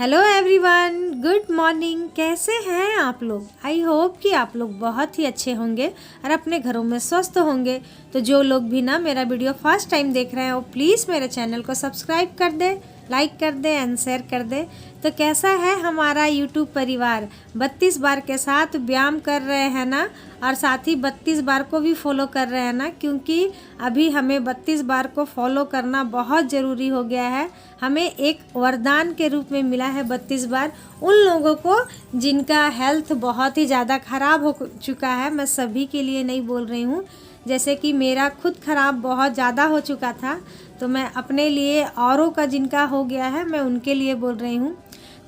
Hello everyone, good morning. कैसे हैं आप लोग? आई होप कि आप लोग बहुत ही अच्छे होंगे और अपने घरों में स्वस्थ होंगे। तो जो लोग भी ना मेरा वीडियो फर्स्ट टाइम देख रहे हैं वो प्लीज़ मेरे चैनल को सब्सक्राइब कर दे, लाइक कर दे एंड शेयर कर दे। तो कैसा है हमारा यूट्यूब परिवार? 32 बार के साथ व्यायाम कर रहे हैं ना, और साथ ही 32 बार को भी फॉलो कर रहे हैं ना, क्योंकि अभी हमें 32 बार को फॉलो करना बहुत ज़रूरी हो गया है। हमें एक वरदान के रूप में मिला है 32 बार। उन लोगों को जिनका हेल्थ बहुत ही ज़्यादा ख़राब हो चुका है, मैं सभी के लिए नहीं बोल रही हूँ, जैसे कि मेरा खुद ख़राब बहुत ज़्यादा हो चुका था, तो मैं अपने लिए औरों का जिनका हो गया है मैं उनके लिए बोल रही हूँ।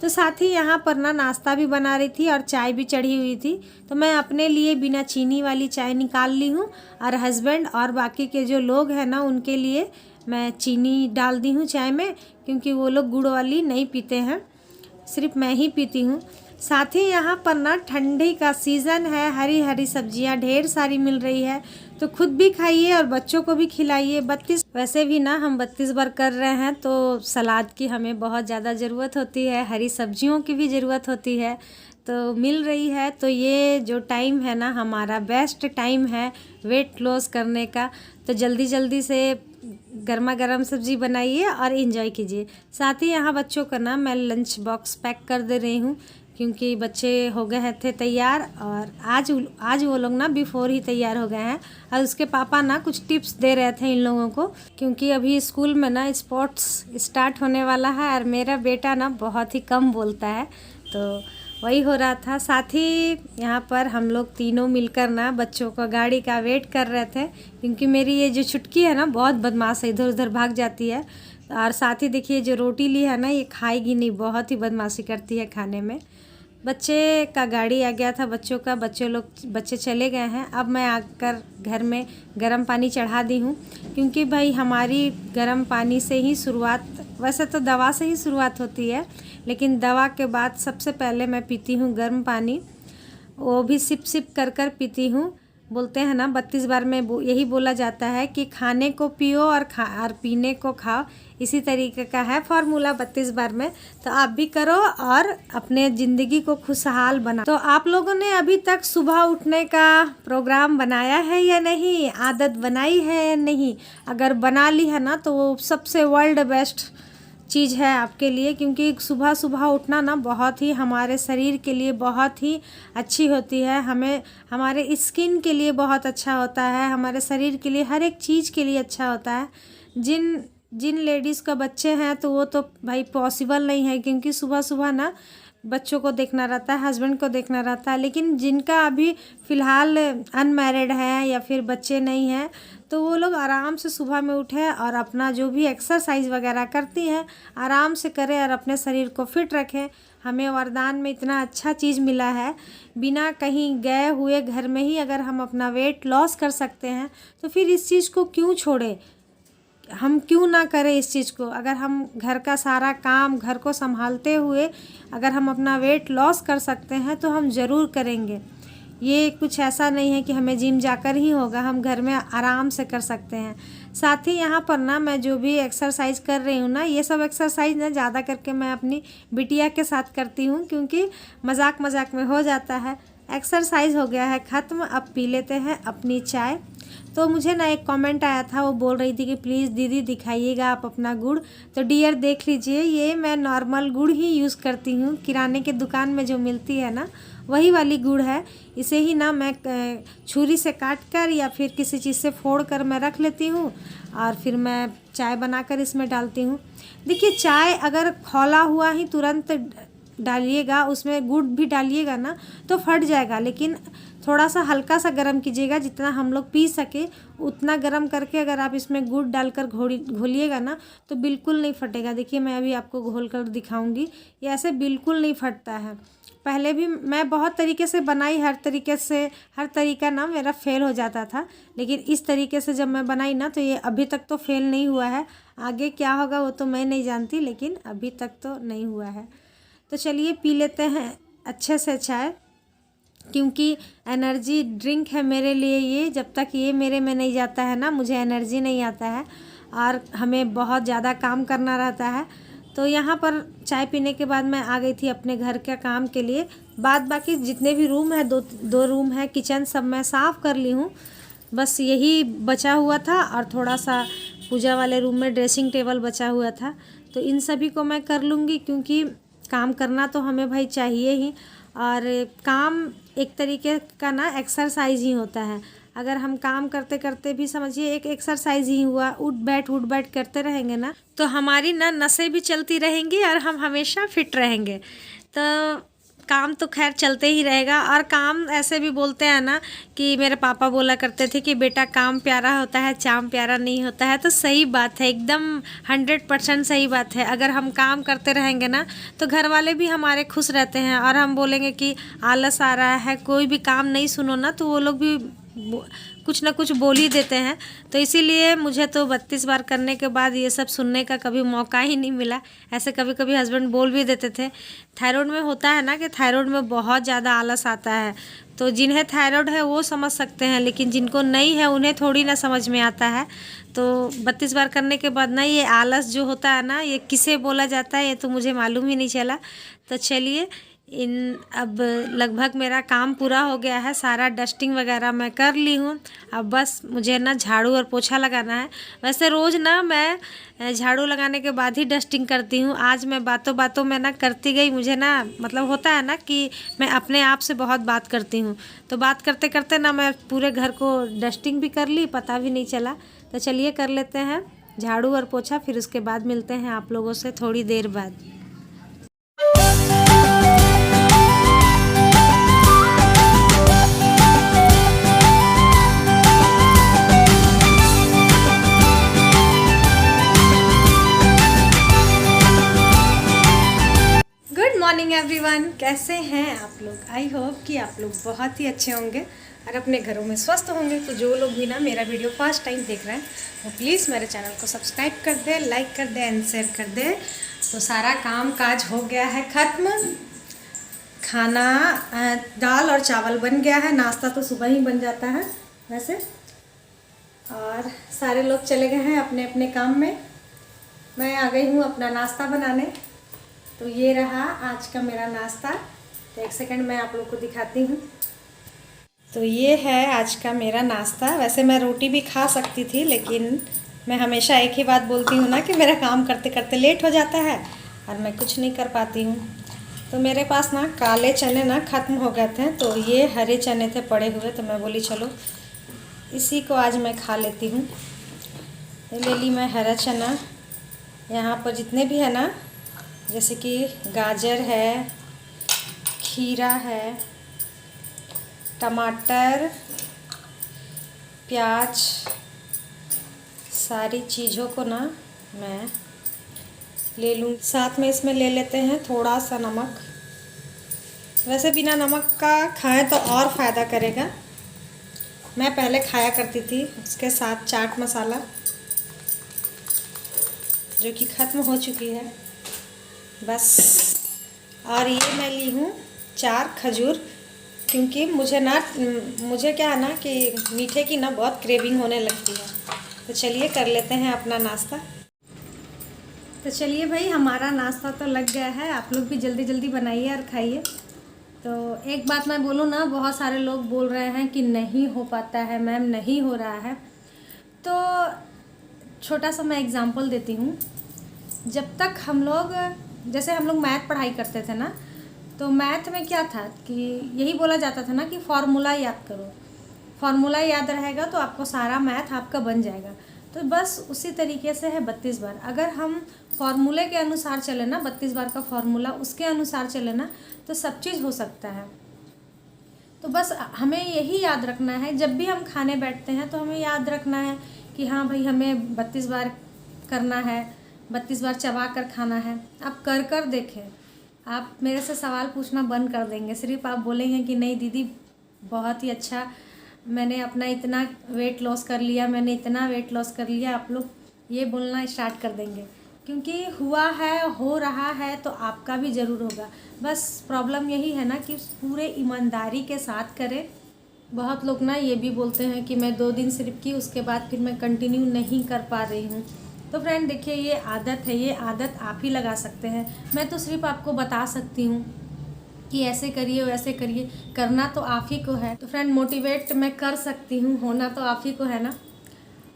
तो साथ ही यहाँ पर ना नाश्ता भी बना रही थी और चाय भी चढ़ी हुई थी, तो मैं अपने लिए बिना चीनी वाली चाय निकाल ली हूँ, और हस्बैंड और बाकी के जो लोग हैं ना उनके लिए मैं चीनी डाल दी हूँ चाय में, क्योंकि वो लोग गुड़ वाली नहीं पीते हैं, सिर्फ मैं ही पीती हूँ। साथ ही यहाँ पर ना ठंडी का सीज़न है, हरी हरी सब्जियाँ ढेर सारी मिल रही है, तो खुद भी खाइए और बच्चों को भी खिलाइए। 32 वैसे भी ना हम 32 बार कर रहे हैं, तो सलाद की हमें बहुत ज़्यादा ज़रूरत होती है, हरी सब्जियों की भी ज़रूरत होती है, तो मिल रही है। तो ये जो टाइम है ना हमारा बेस्ट टाइम है वेट लॉस करने का। तो जल्दी जल्दी से गर्मा गर्म सब्ज़ी बनाइए और इन्जॉय कीजिए। साथ ही यहाँ बच्चों का ना मैं लंच बॉक्स पैक कर दे रही हूँ, क्योंकि बच्चे हो गए थे तैयार, और आज वो लोग ना बिफोर ही तैयार हो गए हैं। और उसके पापा ना कुछ टिप्स दे रहे थे इन लोगों को, क्योंकि अभी स्कूल में ना स्पोर्ट्स स्टार्ट होने वाला है, और मेरा बेटा ना बहुत ही कम बोलता है, तो वही हो रहा था। साथ ही यहाँ पर हम लोग तीनों मिलकर ना बच्चों को गाड़ी का वेट कर रहे थे, क्योंकि मेरी ये जो छुटकी है ना बहुत बदमाश है, इधर उधर भाग जाती है। और साथ ही देखिए जो रोटी ली है ना ये खाएगी नहीं, बहुत ही बदमाशी करती है खाने में। बच्चे का गाड़ी आ गया था बच्चों का, बच्चे चले गए हैं। अब मैं आकर घर में गर्म पानी चढ़ा दी हूँ, क्योंकि भाई हमारी गर्म पानी से ही शुरुआत, वैसे तो दवा से ही शुरुआत होती है, लेकिन दवा के बाद सबसे पहले मैं पीती हूँ गर्म पानी, वो भी सिप सिप कर कर पीती हूँ। बोलते हैं ना 32 बार में यही बोला जाता है कि खाने को पियो और पीने को खाओ, इसी तरीके का है फॉर्मूला 32 बार में। तो आप भी करो और अपने ज़िंदगी को खुशहाल बना। तो आप लोगों ने अभी तक सुबह उठने का प्रोग्राम बनाया है या नहीं, आदत बनाई है या नहीं? अगर बना ली है ना तो वो सबसे वर्ल्ड बेस्ट चीज़ है आपके लिए, क्योंकि सुबह सुबह उठना ना बहुत ही हमारे शरीर के लिए बहुत ही अच्छी होती है, हमें हमारे स्किन के लिए बहुत अच्छा होता है, हमारे शरीर के लिए हर एक चीज़ के लिए अच्छा होता है। जिन जिन लेडीज़ का बच्चे हैं तो वो तो भाई पॉसिबल नहीं है, क्योंकि सुबह सुबह ना बच्चों को देखना रहता है, हस्बैंड को देखना रहता है। लेकिन जिनका अभी फ़िलहाल अनमैरिड है या फिर बच्चे नहीं हैं, तो वो लोग आराम से सुबह में उठे और अपना जो भी एक्सरसाइज वगैरह करती हैं आराम से करें और अपने शरीर को फिट रखें। हमें वरदान में इतना अच्छा चीज़ मिला है, बिना कहीं गए हुए घर में ही अगर हम अपना वेट लॉस कर सकते हैं, तो फिर इस चीज़ को क्यों छोड़ें, हम क्यों ना करें इस चीज़ को। अगर हम घर का सारा काम, घर को संभालते हुए अगर हम अपना वेट लॉस कर सकते हैं तो हम ज़रूर करेंगे। ये कुछ ऐसा नहीं है कि हमें जिम जाकर ही होगा, हम घर में आराम से कर सकते हैं। साथ ही यहाँ पर ना मैं जो भी एक्सरसाइज कर रही हूँ ना, ये सब एक्सरसाइज ना ज़्यादा करके मैं अपनी बिटिया के साथ करती हूँ, क्योंकि मजाक मजाक में हो जाता है। एक्सरसाइज हो गया है ख़त्म, अब पी लेते हैं अपनी चाय। तो मुझे ना एक कमेंट आया था, वो बोल रही थी कि प्लीज़ दीदी दिखाइएगा आप अपना गुड़। तो डियर देख लीजिए, ये मैं नॉर्मल गुड़ ही यूज़ करती हूँ, किराने के दुकान में जो मिलती है ना वही वाली गुड़ है। इसे ही ना मैं छुरी से काट कर या फिर किसी चीज़ से फोड़ कर मैं रख लेती हूँ, और फिर मैं चाय बनाकर इसमें डालती हूँ। देखिए चाय अगर खौला हुआ ही तुरंत डालिएगा, उसमें गुड़ भी डालिएगा ना तो फट जाएगा, लेकिन थोड़ा सा हल्का सा गर्म कीजिएगा, जितना हम लोग पी सके उतना गर्म करके अगर आप इसमें गुड़ डालकर घोलिएगा ना तो बिल्कुल नहीं फटेगा। देखिए मैं अभी आपको घोल कर दिखाऊंगी, ये ऐसे बिल्कुल नहीं फटता है। पहले भी मैं बहुत तरीके से बनाई, हर तरीका ना मेरा फेल हो जाता था, लेकिन इस तरीके से जब मैं बनाई ना तो ये अभी तक तो फेल नहीं हुआ है। आगे क्या होगा वो तो मैं नहीं जानती, लेकिन अभी तक तो नहीं हुआ है। तो चलिए पी लेते हैं अच्छे से चाय, क्योंकि एनर्जी ड्रिंक है मेरे लिए ये। जब तक ये मेरे में नहीं जाता है ना मुझे एनर्जी नहीं आता है, और हमें बहुत ज़्यादा काम करना रहता है। तो यहाँ पर चाय पीने के बाद मैं आ गई थी अपने घर के काम के लिए। बाद बाकी जितने भी रूम है, दो रूम है, किचन सब मैं साफ़ कर ली हूँ। बस यही बचा हुआ था और थोड़ा सा पूजा वाले रूम में ड्रेसिंग टेबल बचा हुआ था। तो इन सभी को मैं कर लूँगी, क्योंकि काम करना तो हमें भाई चाहिए ही। और काम एक तरीके का ना एक्सरसाइज ही होता है। अगर हम काम करते करते भी समझिए एक एक्सरसाइज ही हुआ, उठ बैठ करते रहेंगे ना, तो हमारी ना नसें भी चलती रहेंगी और हम हमेशा फिट रहेंगे। तो काम तो खैर चलते ही रहेगा। और काम ऐसे भी बोलते हैं ना कि मेरे पापा बोला करते थे कि बेटा काम प्यारा होता है, चाम प्यारा नहीं होता है। तो सही बात है, एकदम 100% सही बात है। अगर हम काम करते रहेंगे ना तो घर वाले भी हमारे खुश रहते हैं। और हम बोलेंगे कि आलस आ रहा है, कोई भी काम नहीं सुनो ना, तो वो लोग भी कुछ ना कुछ बोल ही देते हैं। तो इसीलिए मुझे तो 32 बार करने के बाद ये सब सुनने का कभी मौका ही नहीं मिला। ऐसे कभी कभी हस्बैंड बोल भी देते थे। थायराइड में होता है ना कि थायराइड में बहुत ज़्यादा आलस आता है। तो जिन्हें थायराइड है वो समझ सकते हैं, लेकिन जिनको नहीं है उन्हें थोड़ी ना समझ में आता है। तो 32 बार करने के बाद ना ये आलस जो होता है ना, ये किसे बोला जाता है ये तो मुझे मालूम ही नहीं चला। तो चलिए, अब लगभग मेरा काम पूरा हो गया है। सारा डस्टिंग वगैरह मैं कर ली हूँ। अब बस मुझे ना झाड़ू और पोछा लगाना है। वैसे रोज़ ना मैं झाड़ू लगाने के बाद ही डस्टिंग करती हूँ। आज मैं बातों बातों में ना करती गई। मुझे ना मतलब होता है ना कि मैं अपने आप से बहुत बात करती हूँ, तो बात करते करते ना मैं पूरे घर को डस्टिंग भी कर ली, पता भी नहीं चला। तो चलिए कर लेते हैं झाड़ू और पोछा, फिर उसके बाद मिलते हैं आप लोगों से थोड़ी देर बाद। गुड मॉर्निंग एवरीवन, कैसे हैं आप लोग? आई होप कि आप लोग बहुत ही अच्छे होंगे और अपने घरों में स्वस्थ होंगे। तो जो लोग भी ना मेरा वीडियो फर्स्ट टाइम देख रहे हैं वो प्लीज़ मेरे चैनल को सब्सक्राइब कर दे, लाइक कर दे एंड शेयर कर दे। तो सारा काम काज हो गया है ख़त्म। खाना दाल और चावल बन गया है। नाश्ता तो सुबह ही बन जाता है वैसे। और सारे लोग चले गए हैं अपने अपने काम में। मैं आ गई हूँ अपना नाश्ता बनाने। तो ये रहा आज का मेरा नाश्ता। तो एक सेकंड मैं आप लोग को दिखाती हूँ। तो ये है आज का मेरा नाश्ता। वैसे मैं रोटी भी खा सकती थी, लेकिन मैं हमेशा एक ही बात बोलती हूँ ना कि मेरा काम करते करते लेट हो जाता है और मैं कुछ नहीं कर पाती हूँ। तो मेरे पास ना काले चने ना ख़त्म हो गए थे, तो ये हरे चने थे पड़े हुए। तो मैं बोली चलो इसी को आज मैं खा लेती हूँ। ले ली मैं हरा चना। यहाँ पर जितने भी है ना, जैसे कि गाजर है, खीरा है, टमाटर, प्याज, सारी चीज़ों को ना मैं ले लूँ। साथ में इसमें ले लेते हैं थोड़ा सा नमक। वैसे बिना नमक का खाएं तो और फ़ायदा करेगा। मैं पहले खाया करती थी उसके साथ चाट मसाला, जो कि ख़त्म हो चुकी है बस। और ये मैं ली हूँ 4 खजूर, क्योंकि मुझे क्या है ना कि मीठे की ना बहुत क्रेविंग होने लगती है। तो चलिए कर लेते हैं अपना नाश्ता। तो चलिए भाई, हमारा नाश्ता तो लग गया है। आप लोग भी जल्दी जल्दी बनाइए और खाइए। तो एक बात मैं बोलूँ ना, बहुत सारे लोग बोल रहे हैं कि नहीं हो पाता है मैम, नहीं हो रहा है। तो छोटा सा मैं एग्ज़ाम्पल देती हूँ। जब तक हम लोग मैथ पढ़ाई करते थे ना, तो मैथ में क्या था कि यही बोला जाता था ना कि फार्मूला याद करो। फार्मूला याद रहेगा तो आपको सारा मैथ आपका बन जाएगा। तो बस उसी तरीके से है 32 बार। अगर हम फार्मूले के अनुसार चले ना, 32 बार का फार्मूला उसके अनुसार चले ना, तो सब चीज़ हो सकता है। तो बस हमें यही याद रखना है। जब भी हम खाने बैठते हैं तो हमें याद रखना है कि हाँ भाई, हमें 32 बार करना है, 32 बार चबा कर खाना है। आप कर कर देखें, आप मेरे से सवाल पूछना बंद कर देंगे। सिर्फ आप बोलेंगे कि नहीं दीदी बहुत ही अच्छा, मैंने अपना इतना वेट लॉस कर लिया, मैंने इतना वेट लॉस कर लिया। आप लोग ये बोलना स्टार्ट कर देंगे, क्योंकि हुआ है, हो रहा है, तो आपका भी ज़रूर होगा। बस प्रॉब्लम यही है ना कि पूरे ईमानदारी के साथ करें। बहुत लोग ना ये भी बोलते हैं कि मैं 2 दिन सिर्फ की, उसके बाद फिर मैं कंटिन्यू नहीं कर पा रही हूँ। तो फ्रेंड देखिए, ये आदत है, ये आदत आप ही लगा सकते हैं। मैं तो सिर्फ आपको बता सकती हूँ कि ऐसे करिए वैसे करिए, करना तो आप ही को है। तो फ्रेंड मोटिवेट मैं कर सकती हूँ, होना तो आप ही को है ना।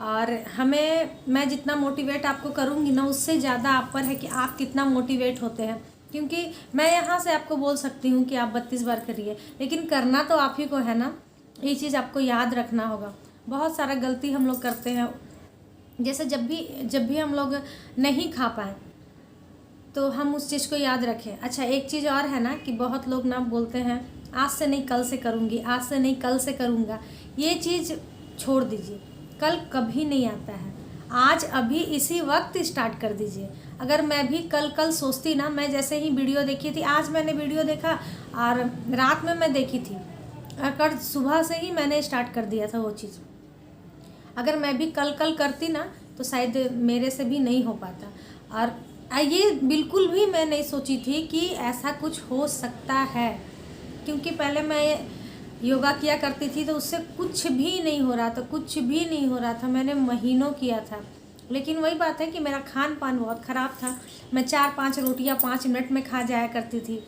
और मैं जितना मोटिवेट आपको करूँगी ना, उससे ज़्यादा आप पर है कि आप कितना मोटिवेट होते हैं। क्योंकि मैं यहाँ से आपको बोल सकती हूँ कि आप 32 बार करिए, लेकिन करना तो आप ही को है ना। ये चीज़ आपको याद रखना होगा। बहुत सारा गलती हम लोग करते हैं, जैसे जब भी हम लोग नहीं खा पाए तो हम उस चीज़ को याद रखें। अच्छा, एक चीज़ और है ना कि बहुत लोग ना बोलते हैं आज से नहीं कल से करूँगी, आज से नहीं कल से करूँगा। ये चीज़ छोड़ दीजिए, कल कभी नहीं आता है। आज अभी इसी वक्त स्टार्ट कर दीजिए। अगर मैं भी कल सोचती ना, मैं जैसे ही वीडियो देखी थी, आज मैंने वीडियो देखा और रात में मैं देखी थी और कल सुबह से ही मैंने स्टार्ट कर दिया था वो चीज़। अगर मैं भी कल करती ना तो शायद मेरे से भी नहीं हो पाता। और ये बिल्कुल भी मैं नहीं सोची थी कि ऐसा कुछ हो सकता है, क्योंकि पहले मैं योगा किया करती थी तो उससे कुछ भी नहीं हो रहा था, कुछ भी नहीं हो रहा था। मैंने महीनों किया था, लेकिन वही बात है कि मेरा खान पान बहुत ख़राब था। मैं 4-5 रोटियां 5 मिनट में खा जाया करती थी,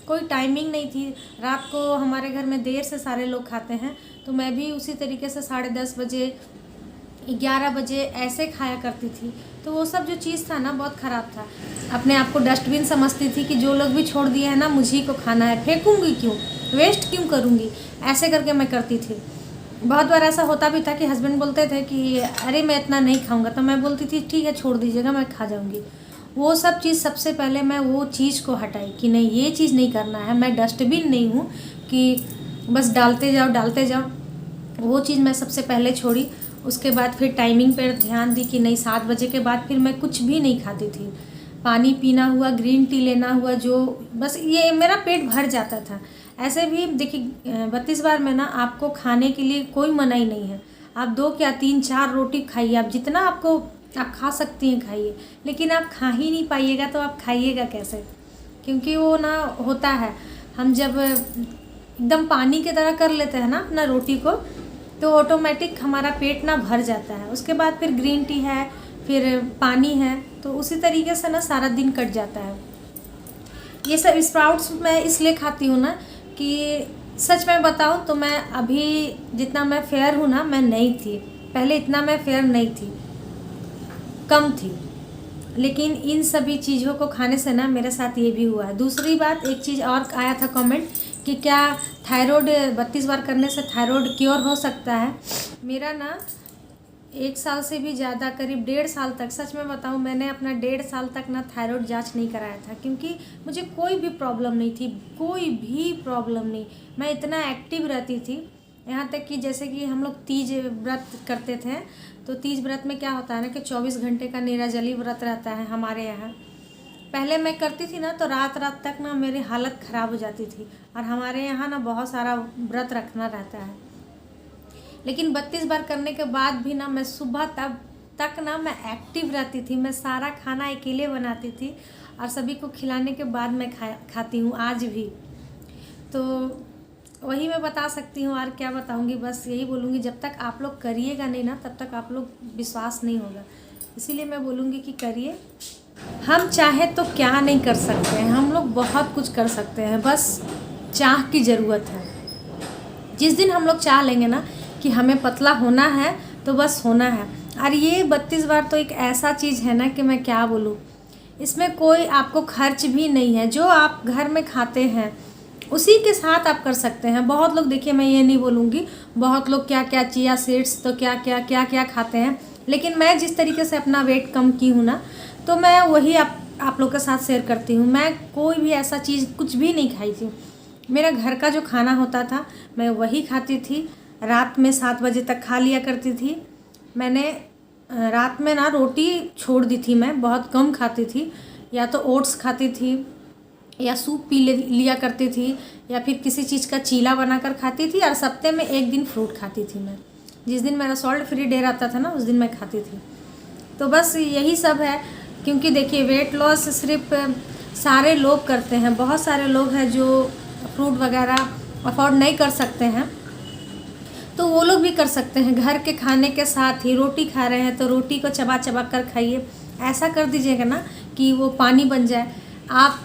कोई टाइमिंग नहीं थी। रात को हमारे घर में देर से सारे लोग खाते हैं, तो मैं भी उसी तरीके से 10:30 बजे 11 बजे ऐसे खाया करती थी। तो वो सब जो चीज़ था ना, बहुत ख़राब था। अपने आप को डस्टबिन समझती थी कि जो लोग भी छोड़ दिए हैं ना, मुझे को खाना है, फेंकूंगी क्यों, वेस्ट क्यों करूँगी, ऐसे करके मैं करती थी। बहुत बार ऐसा होता भी था कि हस्बैंड बोलते थे कि अरे मैं इतना नहीं खाऊंगा, तो मैं बोलती थी ठीक है छोड़ दीजिएगा, मैं खा जाऊंगी। वो सब चीज़ सबसे पहले मैं वो चीज़ को हटाई कि नहीं, ये चीज़ नहीं करना है। मैं डस्टबिन नहीं हूँ कि बस डालते जाओ। वो चीज़ मैं सबसे पहले छोड़ी। उसके बाद फिर टाइमिंग पर ध्यान दी कि नहीं, 7 बजे के बाद फिर मैं कुछ भी नहीं खाती थी। पानी पीना हुआ, ग्रीन टी लेना हुआ, जो बस ये मेरा पेट भर जाता था। ऐसे भी देखिए 32 बार में ना आपको खाने के लिए कोई मनाही नहीं है। आप 2 क्या 3-4 रोटी खाइए, आप जितना आप खा सकती हैं खाइए, लेकिन आप खा ही नहीं पाइएगा तो आप खाइएगा कैसे? क्योंकि वो ना होता है, हम जब एकदम पानी की तरह कर लेते हैं ना अपना रोटी को, तो ऑटोमेटिक हमारा पेट ना भर जाता है। उसके बाद फिर ग्रीन टी है, फिर पानी है, तो उसी तरीके से ना सारा दिन कट जाता है। ये सब स्प्राउट्स मैं इसलिए खाती हूँ ना कि सच में बताऊँ तो मैं अभी जितना मैं फेयर हूँ ना, मैं नहीं थी पहले, इतना मैं फेयर नहीं थी, कम थी। लेकिन इन सभी चीज़ों को खाने से ना मेरे साथ ये भी हुआ है। दूसरी बात, एक चीज़ और आया था कमेंट कि क्या थायराइड 32 बार करने से थायराइड क्योर हो सकता है। मेरा ना 1 साल से भी ज़्यादा, करीब 1.5 साल तक, सच में बताऊँ मैंने अपना 1.5 साल तक ना थायराइड जांच नहीं कराया था, क्योंकि मुझे कोई भी प्रॉब्लम नहीं थी, कोई भी प्रॉब्लम नहीं। मैं इतना एक्टिव रहती थी, यहाँ तक कि जैसे कि हम लोग तीज व्रत करते थे, तो तीज व्रत में क्या होता है ना कि 24 घंटे का निराजली व्रत रहता है हमारे यहाँ। पहले मैं करती थी ना तो रात तक ना मेरी हालत ख़राब हो जाती थी, और हमारे यहाँ ना बहुत सारा व्रत रखना रहता है। लेकिन 32 बार करने के बाद भी ना मैं सुबह तक ना मैं एक्टिव रहती थी। मैं सारा खाना अकेले बनाती थी और सभी को खिलाने के बाद मैं खाती हूँ आज भी। तो वही मैं बता सकती हूँ, और क्या बताऊँगी, बस यही बोलूँगी, जब तक आप लोग करिएगा नहीं ना तब तक आप लोग विश्वास नहीं होगा। इसीलिए मैं बोलूँगी कि करिए। हम चाहे तो क्या नहीं कर सकते हैं, हम लोग बहुत कुछ कर सकते हैं, बस चाह की ज़रूरत है। जिस दिन हम लोग चाह लेंगे ना कि हमें पतला होना है तो बस होना है। और ये 32 बार तो एक ऐसा चीज़ है ना कि मैं क्या बोलूँ, इसमें कोई आपको खर्च भी नहीं है। जो आप घर में खाते हैं उसी के साथ आप कर सकते हैं। बहुत लोग, देखिए मैं ये नहीं बोलूँगी, बहुत लोग क्या क्या चिया सीड्स तो क्या खाते हैं, लेकिन मैं जिस तरीके से अपना वेट कम की हूँ ना, तो मैं वही आप लोग के साथ शेयर करती हूँ। मैं कोई भी ऐसा चीज़ कुछ भी नहीं खाई थी। मेरा घर का जो खाना होता था मैं वही खाती थी। रात में 7 बजे तक खा लिया करती थी। मैंने रात में ना रोटी छोड़ दी थी, मैं बहुत कम खाती थी। या तो ओट्स खाती थी, या सूप पी लिया करती थी, या फिर किसी चीज़ का चीला बनाकर खाती थी, और सप्ते में 1 दिन फ्रूट खाती थी। मैं जिस दिन मेरा सॉल्ट फ्री डे रहता था ना, उस दिन मैं खाती थी। तो बस यही सब है। क्योंकि देखिए वेट लॉस सिर्फ सारे लोग करते हैं, बहुत सारे लोग हैं जो फ्रूट वगैरह अफोर्ड नहीं कर सकते हैं, तो वो लोग भी कर सकते हैं। घर के खाने के साथ ही रोटी खा रहे हैं तो रोटी को चबा कर खाइए, ऐसा कर दीजिएगा ना कि वो पानी बन जाए। आप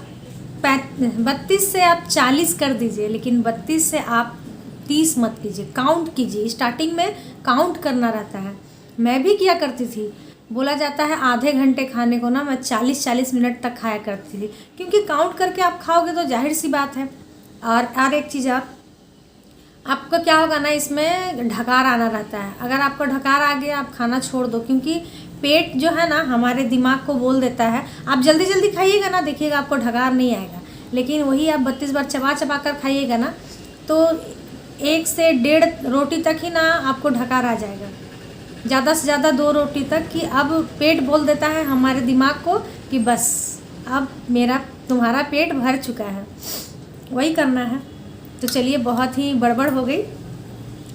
32 से आप 40 कर दीजिए, लेकिन 32 से आप 30 मत कीजिए। काउंट कीजिए, स्टार्टिंग में काउंट करना रहता है। मैं भी किया करती थी। बोला जाता है आधे घंटे खाने को ना मैं 40-40 मिनट तक खाया करती थी, क्योंकि काउंट करके आप खाओगे तो जाहिर सी बात है। और एक चीज़ आपका क्या होगा ना, इसमें ढकार आना रहता है। अगर आपको ढकार आ गया आप खाना छोड़ दो, क्योंकि पेट जो है ना हमारे दिमाग को बोल देता है आप जल्दी जल्दी खाइएगा ना, देखिएगा आपको ढकार नहीं आएगा। लेकिन वही आप 32 बार चबा चबा कर खाइएगा ना, तो 1 से 1.5 रोटी तक ही ना आपको ढकार आ जाएगा, ज़्यादा से ज़्यादा 2 रोटी तक। कि अब पेट बोल देता है हमारे दिमाग को कि बस अब तुम्हारा पेट भर चुका है, वही करना है। तो चलिए, बहुत ही बड़बड़ हो गई,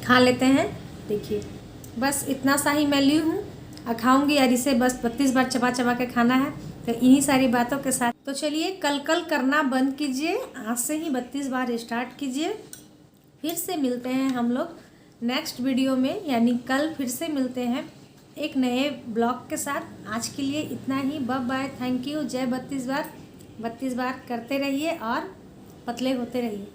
खा लेते हैं। देखिए बस इतना सा ही मैं ली हूँ और खाऊंगी, और इसे बस 32 बार चबा चबा के खाना है। तो इन्हीं सारी बातों के साथ तो चलिए, कल करना बंद कीजिए, आज से ही 32 बार स्टार्ट कीजिए। फिर से मिलते हैं हम लोग नेक्स्ट वीडियो में, यानी कल फिर से मिलते हैं एक नए ब्लॉग के साथ। आज के लिए इतना ही, बाय बाय, थैंक यू। जय 32 बार। 32 बार करते रहिए और पतले होते रहिए।